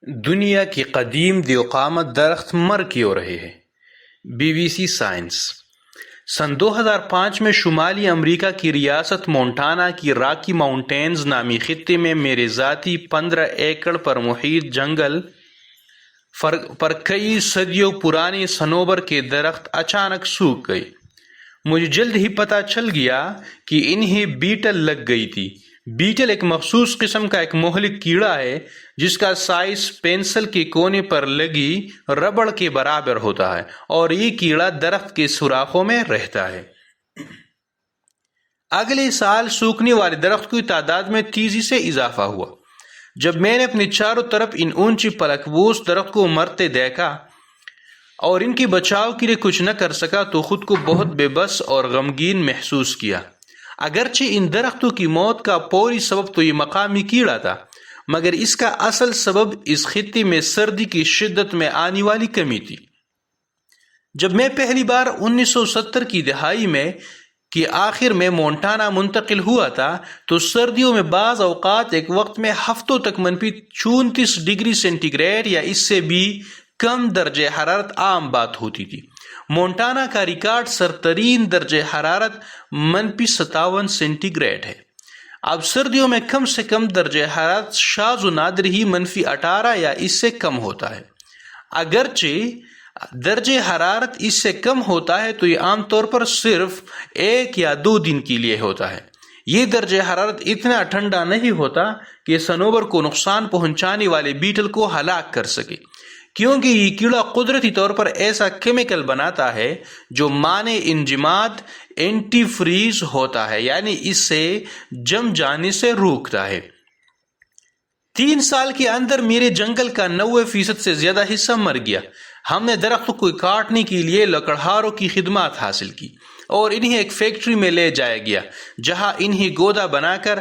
دنیا کے قدیم دیوقامت درخت مر کیوں رہے ہیں؟ BBC science. سن 2005 میں شمالی امریکہ کی ریاست مونٹانا کی راکی ماؤنٹینز نامی خطے میں میرے ذاتی 15 ایکڑ پر محیط جنگل پر کئی صدیوں پرانے صنوبر کے درخت اچانک سوکھ گئے۔ مجھے جلد ہی پتہ چل گیا کہ انہیں بیٹل لگ گئی تھی۔ بیٹل ایک مخصوص قسم کا ایک مہلک کیڑا ہے جس کا سائز پینسل کے کونے پر لگی ربڑ کے برابر ہوتا ہے، اور یہ کیڑا درخت کے سوراخوں میں رہتا ہے۔ اگلے سال سوکھنے والے درخت کی تعداد میں تیزی سے اضافہ ہوا۔ جب میں نے اپنے چاروں طرف ان اونچی پلک بوس درخت کو مرتے دیکھا اور ان کے بچاؤ کے لیے کچھ نہ کر سکا تو خود کو بہت بے بس اور غمگین محسوس کیا۔ اگرچہ ان درختوں کی موت کا فوری سبب تو یہ مقامی کیڑا تھا، مگر اس کا اصل سبب اس خطے میں سردی کی شدت میں آنے والی کمی تھی۔ جب میں پہلی بار 1970 کی دہائی میں کے آخر میں مونٹانا منتقل ہوا تھا تو سردیوں میں بعض اوقات ایک وقت میں ہفتوں تک -34 ڈگری سینٹی گریڈ یا اس سے بھی کم درجہ حرارت عام بات ہوتی تھی۔ مونٹانا کا ریکارڈ سرترین درجہ حرارت -57 سینٹی گریڈ ہے۔ اب سردیوں میں کم سے کم درجہ حرارت شاذ و نادر ہی -18 یا اس سے کم ہوتا ہے۔ اگرچہ درجہ حرارت اس سے کم ہوتا ہے تو یہ عام طور پر صرف 1 یا 2 دن کے لیے ہوتا ہے۔ یہ درجہ حرارت اتنا ٹھنڈا نہیں ہوتا کہ صنوبر کو نقصان پہنچانے والے بیٹل کو ہلاک کر سکے، کیونکہ یہ کیڑا قدرتی طور پر ایسا کیمیکل بناتا ہے جو مانع انجماد اینٹی فریز ہوتا ہے، یعنی اس سے جم جانے سے روکتا ہے۔ 3 سال کے اندر میرے جنگل کا 90% سے زیادہ حصہ مر گیا۔ ہم نے درختوں کو کاٹنے کے لیے لکڑہاروں کی خدمات حاصل کی اور انہیں ایک فیکٹری میں لے جایا گیا جہاں انہیں گودا بنا کر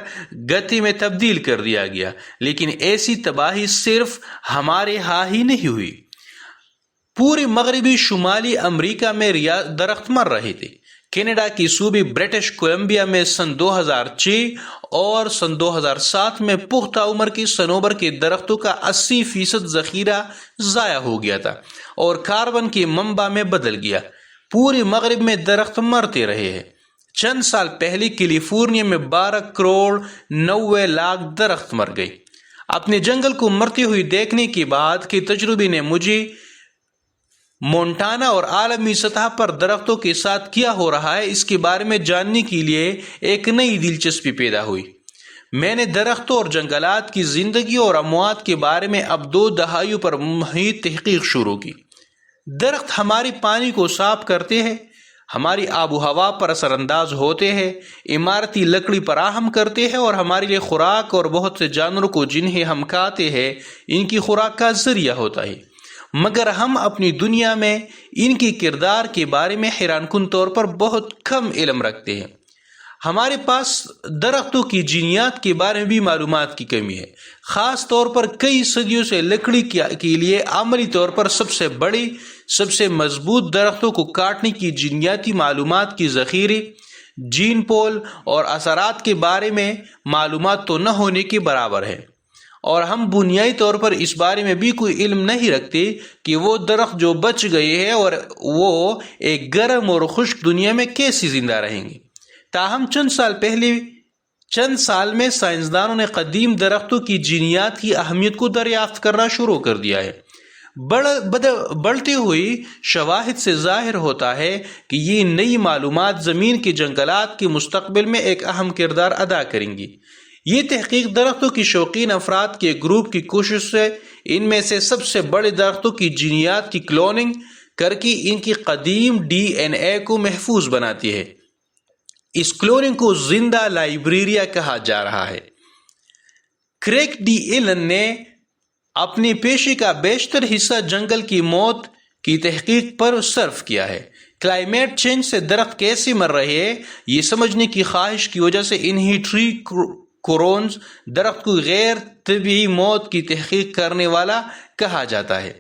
گتے میں تبدیل کر دیا گیا، لیکن ایسی تباہی صرف ہمارے ہاں ہی نہیں ہوئی۔ پورے مغربی شمالی امریکہ میں درخت مر رہے تھے۔ کینیڈا کی صوبے برٹش کولمبیا میں سن 2006 اور سن 2007 میں پختہ عمر کے صنوبر کے درختوں کا 80% ذخیرہ ضائع ہو گیا تھا اور کاربن کے منبع میں بدل گیا۔ پورے مغرب میں درخت مرتے رہے ہیں۔ چند سال پہلے کیلیفورنیا میں 12 کروڑ 90 لاکھ درخت مر گئے۔ اپنے جنگل کو مرتے ہوئے دیکھنے کے بعد کے تجربے نے مجھے مونٹانا اور عالمی سطح پر درختوں کے ساتھ کیا ہو رہا ہے اس کے بارے میں جاننے کے لیے ایک نئی دلچسپی پیدا ہوئی۔ میں نے درختوں اور جنگلات کی زندگی اور اموات کے بارے میں اب 2 دہائیوں پر محیط تحقیق شروع کی۔ درخت ہمارے پانی کو صاف کرتے ہیں، ہماری آب و ہوا پر اثر انداز ہوتے ہیں، عمارتی لکڑی فراہم کرتے ہیں اور ہمارے لیے خوراک اور بہت سے جانوروں کو جنہیں ہم کھاتے ہیں ان کی خوراک کا ذریعہ ہوتا ہے۔ مگر ہم اپنی دنیا میں ان کے کردار کے بارے میں حیران کن طور پر بہت کم علم رکھتے ہیں۔ ہمارے پاس درختوں کی جینیات کے بارے میں بھی معلومات کی کمی ہے، خاص طور پر کئی صدیوں سے لکڑی کے لیے عملی طور پر سب سے بڑی، سب سے مضبوط درختوں کو کاٹنے کی جینیاتی معلومات کی ذخیرے، جین پول اور اثرات کے بارے میں معلومات تو نہ ہونے کے برابر ہے، اور ہم بنیادی طور پر اس بارے میں بھی کوئی علم نہیں رکھتے کہ وہ درخت جو بچ گئے ہیں اور وہ ایک گرم اور خشک دنیا میں کیسے زندہ رہیں گے۔ تاہم چند سال میں سائنسدانوں نے قدیم درختوں کی جینیات کی اہمیت کو دریافت کرنا شروع کر دیا ہے۔ بڑھتے ہوئے شواہد سے ظاہر ہوتا ہے کہ یہ نئی معلومات زمین کے جنگلات کے مستقبل میں ایک اہم کردار ادا کریں گی۔ یہ تحقیق درختوں کی شوقین افراد کے گروپ کی کوشش سے ان میں سے سب سے بڑے درختوں کی جینیات کی کلوننگ کر کے ان کی قدیم DNA کو محفوظ بناتی ہے۔ اس کلوننگ کو زندہ لائبریریا کہا جا رہا ہے۔ کریگ ڈی ایلن نے اپنے پیشے کا بیشتر حصہ جنگل کی موت کی تحقیق پر صرف کیا ہے۔ کلائمیٹ چینج سے درخت کیسے مر رہے ہیں یہ سمجھنے کی خواہش کی وجہ سے انہیں ٹری کورونز، درخت کو غیر طبیعی موت کی تحقیق کرنے والا، کہا جاتا ہے۔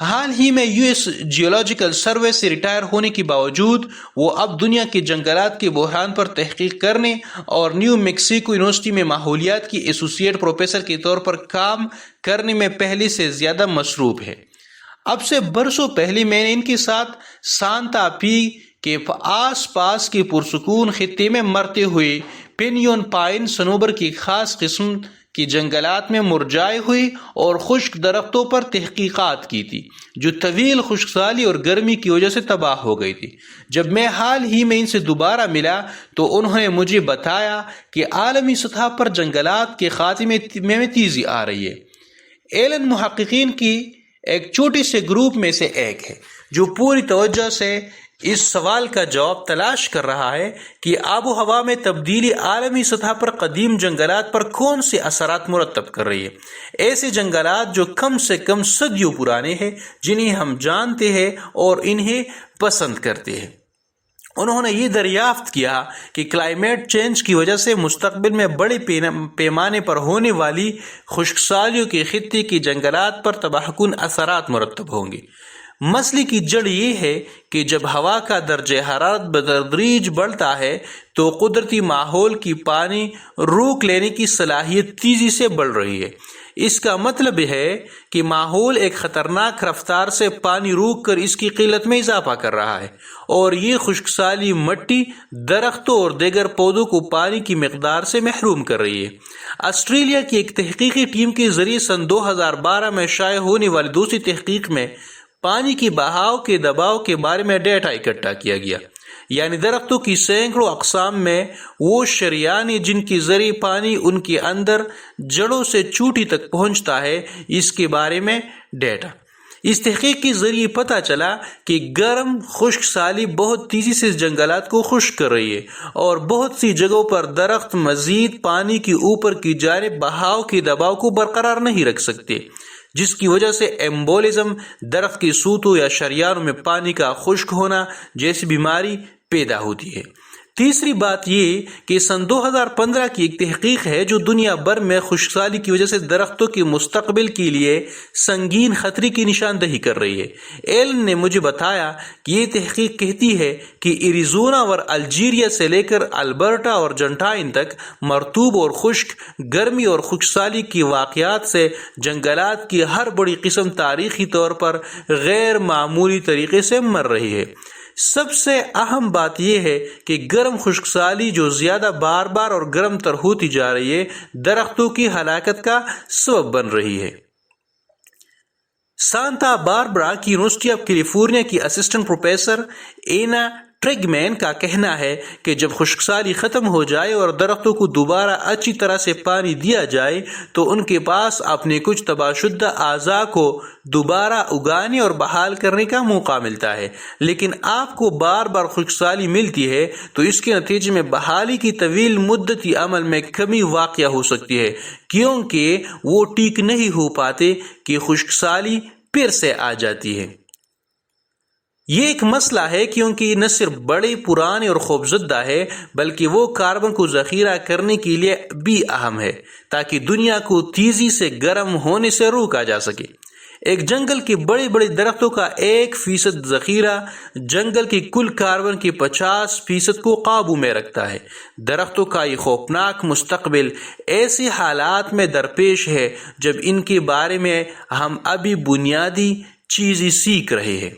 حال ہی میں یو ایس جیولوجیکل سروے سے ریٹائر ہونے کے باوجود وہ اب دنیا کے جنگلات کے بحران پر تحقیق کرنے اور نیو میکسیکو یونیورسٹی میں ماحولیات کی ایسوسیٹ پروفیسر کے طور پر کام کرنے میں پہلے سے زیادہ مصروف ہے۔ اب سے برسوں پہلے میں نے ان کے ساتھ سانتا فی کے آس پاس کے پرسکون خطے میں مرتے ہوئے پینیون پائن صنوبر کی خاص قسم کی جنگلات میں مرجائے ہوئے اور خشک درختوں پر تحقیقات کی تھی جو طویل خشک سالی اور گرمی کی وجہ سے تباہ ہو گئی تھی۔ جب میں حال ہی میں ان سے دوبارہ ملا تو انہوں نے مجھے بتایا کہ عالمی سطح پر جنگلات کے خاتمے میں تیزی آ رہی ہے۔ ایلن محققین کی ایک چھوٹے سے گروپ میں سے ایک ہے جو پوری توجہ سے اس سوال کا جواب تلاش کر رہا ہے کہ آب و ہوا میں تبدیلی عالمی سطح پر قدیم جنگلات پر کون سے اثرات مرتب کر رہی ہے، ایسے جنگلات جو کم سے کم صدیوں پرانے ہیں، جنہیں ہم جانتے ہیں اور انہیں پسند کرتے ہیں۔ انہوں نے یہ دریافت کیا کہ کلائمیٹ چینج کی وجہ سے مستقبل میں بڑے پیمانے پر ہونے والی خشک سالیوں کے خطے کی جنگلات پر تباہ کن اثرات مرتب ہوں گے۔ مسئلے کی جڑ یہ ہے کہ جب ہوا کا درجہ حرارت بتدریج بڑھتا ہے تو قدرتی ماحول کی پانی روک لینے کی صلاحیت تیزی سے بڑھ رہی ہے۔ اس کا مطلب ہے کہ ماحول ایک خطرناک رفتار سے پانی روک کر اس کی قلت میں اضافہ کر رہا ہے، اور یہ خشک سالی مٹی، درختوں اور دیگر پودوں کو پانی کی مقدار سے محروم کر رہی ہے۔ آسٹریلیا کی ایک تحقیقی ٹیم کے ذریعے سن 2012 میں شائع ہونے والی دوسری تحقیق میں پانی کی بہاؤ کے دباؤ کے بارے میں ڈیٹا اکٹھا کیا گیا، یعنی درختوں کی سینکڑوں اقسام میں وہ شریان جن کے ذریعے پانی ان کے اندر جڑوں سے چوٹی تک پہنچتا ہے، اس کے بارے میں ڈیٹا۔ اس تحقیق کے ذریعے پتہ چلا کہ گرم خشک سالی بہت تیزی سے جنگلات کو خشک کر رہی ہے، اور بہت سی جگہوں پر درخت مزید پانی کی اوپر کی جانب بہاؤ کے دباؤ کو برقرار نہیں رکھ سکتے، جس کی وجہ سے ایمبولزم، درخت کے سوتوں یا شریانوں میں پانی کا خشک ہونا جیسی بیماری پیدا ہوتی ہے۔ تیسری بات یہ کہ سن 2015 کی ایک تحقیق ہے جو دنیا بھر میں خشک سالی کی وجہ سے درختوں کے مستقبل کے لیے سنگین خطرے کی نشاندہی کر رہی ہے۔ ایلن نے مجھے بتایا کہ یہ تحقیق کہتی ہے کہ ایریزونا اور الجیریا سے لے کر البرٹا اور جنٹائن تک مرطوب اور خشک، گرمی اور خشک سالی کی واقعات سے جنگلات کی ہر بڑی قسم تاریخی طور پر غیر معمولی طریقے سے مر رہی ہے۔ سب سے اہم بات یہ ہے کہ گرم خشک سالی جو زیادہ بار بار اور گرم تر ہوتی جا رہی ہے، درختوں کی ہلاکت کا سبب بن رہی ہے۔ سانتا باربرا کی یونیورسٹی آف کیلیفورنیا کی اسسٹنٹ پروفیسر اینا ٹریگمین کا کہنا ہے کہ جب خشک سالی ختم ہو جائے اور درختوں کو دوبارہ اچھی طرح سے پانی دیا جائے تو ان کے پاس اپنے کچھ تباہ شدہ اعضاء کو دوبارہ اگانے اور بحال کرنے کا موقع ملتا ہے، لیکن آپ کو بار بار خشک سالی ملتی ہے تو اس کے نتیجے میں بحالی کی طویل مدتی عمل میں کمی واقع ہو سکتی ہے، کیونکہ وہ ٹھیک نہیں ہو پاتے کہ خشک سالی پھر سے آ جاتی ہے۔ یہ ایک مسئلہ ہے کیونکہ یہ نہ صرف بڑے، پرانے اور خوفزدہ ہے، بلکہ وہ کاربن کو ذخیرہ کرنے کے لیے بھی اہم ہے تاکہ دنیا کو تیزی سے گرم ہونے سے روکا جا سکے۔ ایک جنگل کے بڑے بڑے درختوں کا 1% ذخیرہ جنگل کے کل کاربن کے 50% کو قابو میں رکھتا ہے۔ درختوں کا یہ خوفناک مستقبل ایسے حالات میں درپیش ہے جب ان کے بارے میں ہم ابھی بنیادی چیزیں سیکھ رہے ہیں۔